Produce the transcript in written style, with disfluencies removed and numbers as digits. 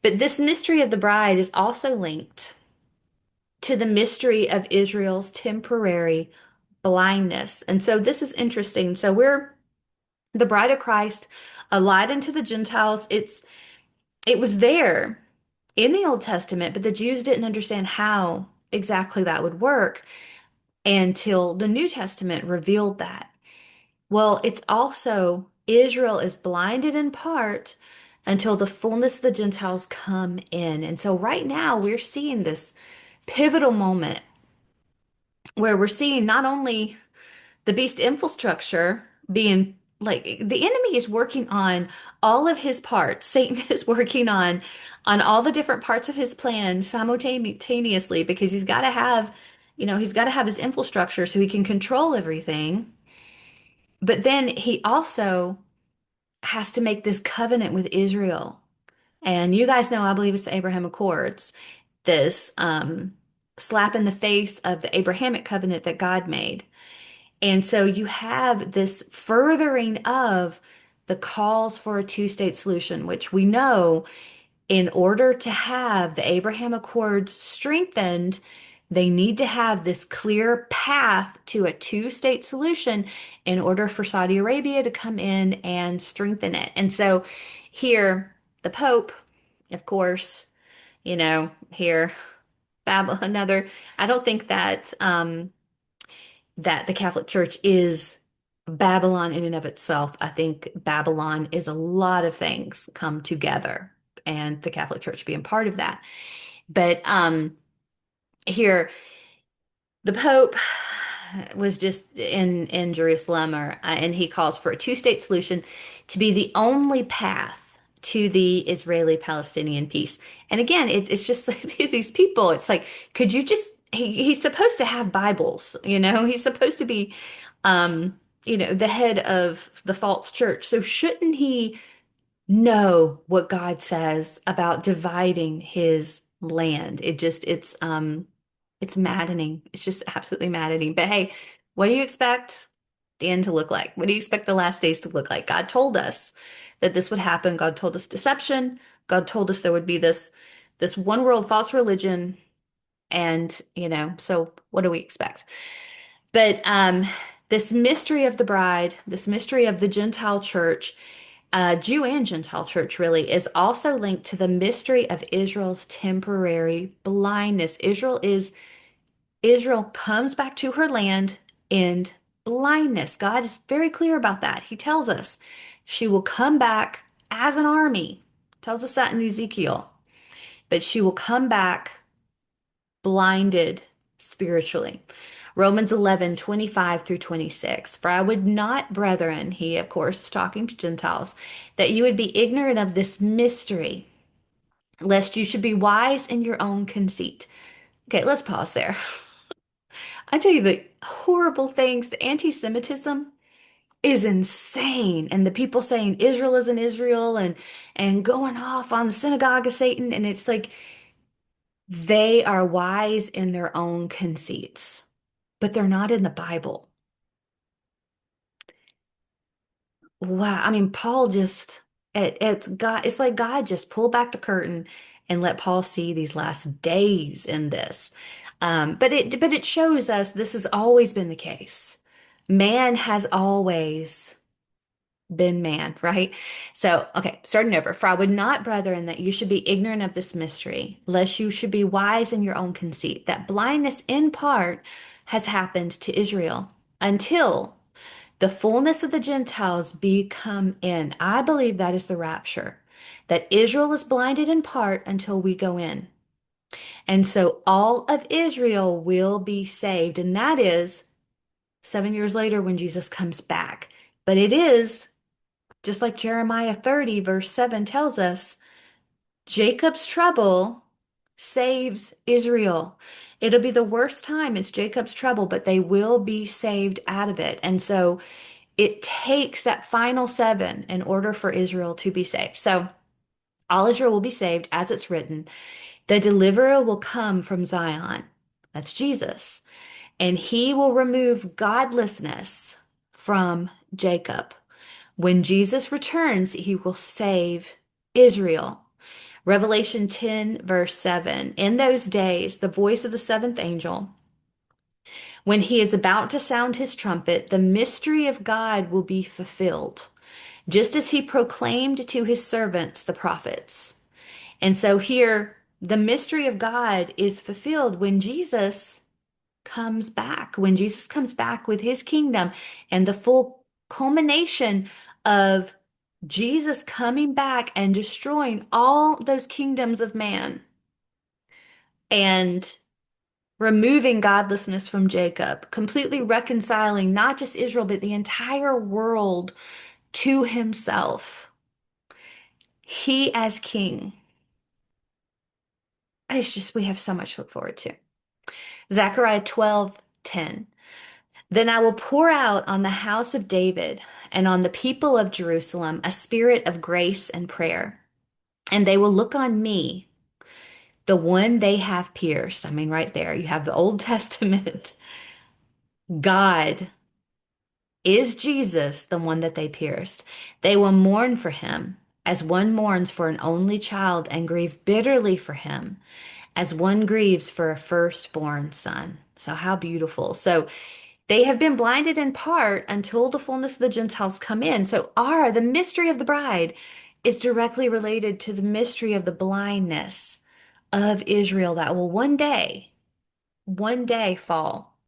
But this mystery of the bride is also linked to the mystery of Israel's temporary blindness. And so this is interesting. So we're the bride of Christ, a light unto the Gentiles. It was there in the Old Testament, but the Jews didn't understand how exactly that would work until the New Testament revealed that. Well, it's also Israel is blinded in part until the fullness of the Gentiles come in. And so right now we're seeing this pivotal moment where we're seeing not only the beast infrastructure being like the enemy is working on all of his parts. Satan is working on all the different parts of his plan simultaneously because he's got to have his infrastructure so he can control everything. But then he also has to make this covenant with Israel. And you guys know, I believe it's the Abraham Accords, this slap in the face of the Abrahamic covenant that God made. And so you have this furthering of the calls for a two-state solution, which we know in order to have the Abraham Accords strengthened, they need to have this clear path to a two-state solution in order for Saudi Arabia to come in and strengthen it. And so here, the Pope, of course, here, another, I don't think that the Catholic Church is Babylon in and of itself. I think Babylon is a lot of things come together, and the Catholic Church being part of that. But here, the Pope was just in Jerusalem, and he calls for a two-state solution to be the only path to the Israeli-Palestinian peace. And again, it's just like these people. It's like, could you just? He's supposed to have Bibles, He's supposed to be, the head of the false church. So shouldn't he know what God says about dividing his land? It's maddening. It's just absolutely maddening. But hey, what do you expect the end to look like? What do you expect the last days to look like? God told us that this would happen. God told us deception. God told us there would be this one world false religion. And, so what do we expect? But this mystery of the bride, this mystery of the Gentile church, Jew and Gentile church really, is also linked to the mystery of Israel's temporary blindness. Israel comes back to her land in blindness. God is very clear about that. He tells us she will come back as an army. Tells us that in Ezekiel. But she will come back blinded spiritually. Romans 11:25 through 26. For I would not, brethren, he of course is talking to Gentiles, that you would be ignorant of this mystery, lest you should be wise in your own conceit. Okay, let's pause there. I tell you the horrible things, the anti-Semitism is insane. And the people saying Israel isn't Israel and going off on the synagogue of Satan. And it's like they are wise in their own conceits, but they're not in the Bible. Wow. I mean, Paul just, it's God, it's like God just pulled back the curtain and let Paul see these last days in this. But it shows us this has always been the case. Man has always been man, right? So, okay, starting over. For I would not, brethren, that you should be ignorant of this mystery, lest you should be wise in your own conceit, that blindness in part has happened to Israel until the fullness of the Gentiles be come in. I believe that is the rapture, that Israel is blinded in part until we go in. And so all of Israel will be saved. And that is 7 years later when Jesus comes back. But it is just like Jeremiah 30, verse 7 tells us, Jacob's trouble saves Israel. It'll be the worst time. It's Jacob's trouble, but they will be saved out of it. And so it takes that final seven in order for Israel to be saved. So all Israel will be saved, as it's written. The deliverer will come from Zion. That's Jesus. And he will remove godlessness from Jacob. When Jesus returns, he will save Israel. Revelation 10, verse 7. In those days, the voice of the seventh angel, when he is about to sound his trumpet, the mystery of God will be fulfilled, just as he proclaimed to his servants, the prophets. And so here, the mystery of God is fulfilled when Jesus comes back with his kingdom and the full culmination of Jesus coming back and destroying all those kingdoms of man and removing godlessness from Jacob, completely reconciling not just Israel, but the entire world to himself. He as king. It's just, we have so much to look forward to. Zechariah 12:10. Then I will pour out on the house of David and on the people of Jerusalem a spirit of grace and prayer. And they will look on me, the one they have pierced. I mean, right there, you have the Old Testament. God is Jesus, the one that they pierced. They will mourn for him as one mourns for an only child and grieve bitterly for him as one grieves for a firstborn son. So, how beautiful. So, they have been blinded in part until the fullness of the Gentiles come in. So, the mystery of the bride is directly related to the mystery of the blindness of Israel that will one day fall.